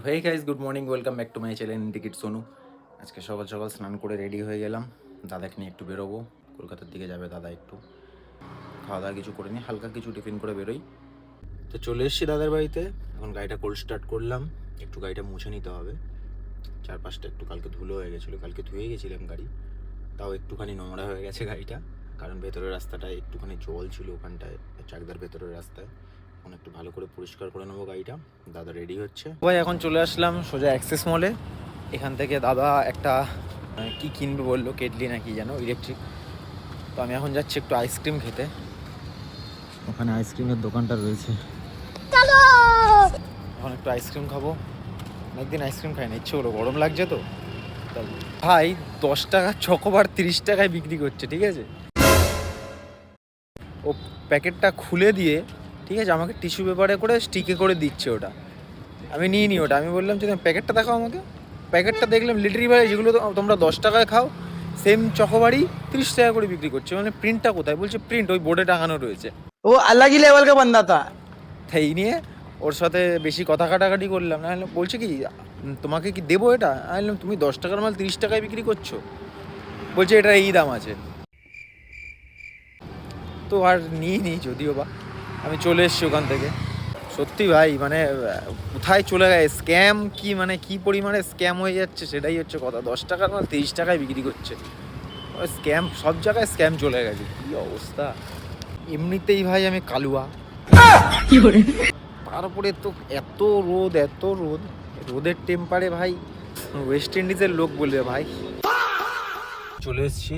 Hey guys, good morning, welcome back to my channel ticket Sonu. আজকে সকাল সকাল স্নান করে রেডি হয়ে গেলাম। দাদাকে নিয়ে একটু বেরোবো, কলকাতার দিকে যাবে দাদা। একটু খাওয়া দাওয়া কিছু করে নিই, হালকা কিছু টিফিন করে বেরোই। তো চলে এসেছি দাদার বাড়িতে। এখন গাড়িটা কোল্ড স্টার্ট করলাম, একটু গাড়িটা মুছে নিতে হবে। চারপাশটা একটু কালকে ধুলো হয়ে গেছিলো, কালকে ধুয়ে গেছিলাম গাড়ি, তাও একটুখানি নোংরা হয়ে গেছে গাড়িটা, কারণ ভেতরের রাস্তাটায় একটুখানি জল ছিল ওখানটায়, চাকদার ভেতরের রাস্তায়। এখন একটু ভালো করে পরিষ্কার করে নেবো গাড়িটা। দাদা রেডি হচ্ছে। ভাই এখন চলে আসলাম সোজা অ্যাক্সেস মলে। এখান থেকে দাদা একটা কি কিনবে বললো, কেটলি না কি যেন, ইলেকট্রিক। তো আমি এখন যাচ্ছি একটু আইসক্রিম খেতে। ওখানে আইসক্রিমের দোকানটা রয়েছে, এখন একটু আইসক্রিম খাবো। অনেকদিন আইসক্রিম খাই না, ইচ্ছে হলো, গরম লাগছে তো তাই। ভাই 10 টাকা চকোবার 30 টাকায় বিক্রি করছে, ঠিক আছে। ও প্যাকেটটা খুলে দিয়ে, ঠিক আছে, আমাকে টিস্যু পেপারে করে স্টিকে করে দিচ্ছে ওটা। আমি নিয়ে নিই ওটা। আমি বললাম যে প্যাকেটটা দেখাও আমাকে। প্যাকেটটা দেখলাম লিটারি ভাই, যেগুলো তোমরা 10 টাকায় খাও, সেম চকোবারই 30 টাকা করে বিক্রি করছে। মানে প্রিন্টটা কোথায়? বলছে প্রিন্ট ওই বোর্ডে টাঙানো রয়েছে। वो अलग ही लेवल का बंदा था। তাই নিয়ে ওর সাথে বেশি কথা কাটাকাটি করলাম না। বলছে কি, তোমাকে কি দেবো এটা? আমি বললাম তুমি 10 টাকার মাল 30 টাকায় বিক্রি করছো। বলছে এটা এই দাম আছে। তো আর নিয়ে নিই, যদিও বা আমি চলে এসেছি ওখান থেকে। সত্যি ভাই, মানে কোথায় চলে গেছে স্ক্যাম, কি মানে কি পরিমাণে স্ক্যাম হয়ে যাচ্ছে সেটাই হচ্ছে কথা। 10 টাকার মাল 30 টাকায় বিক্রি করছে। স্ক্যাম, সব জায়গায় স্ক্যাম চলে গেছে, কি অবস্থা। এমনিতেই ভাই আমি কালুয়া, তার উপরে তো এত রোদ, এত রোদ। রোদের টেম্পারে ভাই ওয়েস্ট ইন্ডিজের লোক বলবে ভাই। চলে এসেছি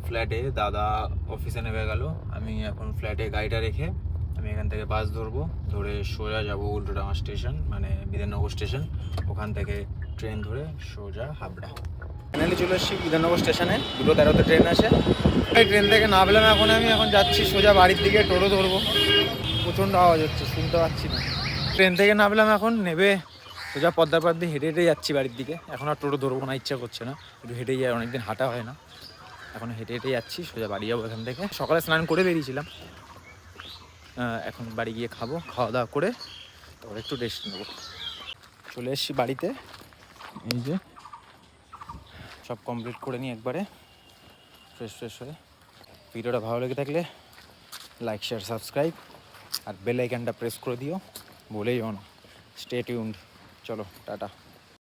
ফ্ল্যাটে, দাদা অফিসে নেমে গেল। আমি এখন ফ্ল্যাটে গাড়িটা রেখে আমি এখান থেকে বাস ধরবো, ধরে সোজা যাবো উল্টোডাঙা স্টেশন, মানে বিধাননগর স্টেশন। ওখান থেকে ট্রেন ধরে সোজা হাবড়া। ফাইনালি চলে এসেছি বিধাননগর স্টেশনে, 2:13-তে ট্রেন আছে। এই ট্রেন থেকে নামলাম আমি এখন যাচ্ছি সোজা বাড়ির দিকে, টোটো ধরবো। প্রচণ্ড আওয়াজ হচ্ছে, শুনতে পাচ্ছি না। ট্রেন থেকে নামলাম, এখন নেবে সোজা পদ্মার পাড় দিয়ে হেঁটে হেঁটে যাচ্ছি বাড়ির দিকে। এখন আর টোটো ধরবো না, ইচ্ছা করছে না, একটু হেঁটেই যায়, অনেকদিন হাঁটা হয় না। এখন হেঁটে হেঁটে যাচ্ছি, সোজা বাড়ি যাবো এখান থেকে। সকালে স্নান করে বেরিয়েছিলাম, এখন বাড়ি গিয়ে খাবো, খাওয়া দাওয়া করে তারপরে একটু রেস্ট নেবো। চলে এসেছি বাড়িতে, এই যে সব কমপ্লিট করে নিই একবারে, ফ্রেশ হয়ে। ভিডিওটা ভালো লেগে থাকলে লাইক, শেয়ার, সাবস্ক্রাইব আর বেল আইকনটা প্রেস করে দিও, ভুলেই না। Stay tuned. চলো টাটা।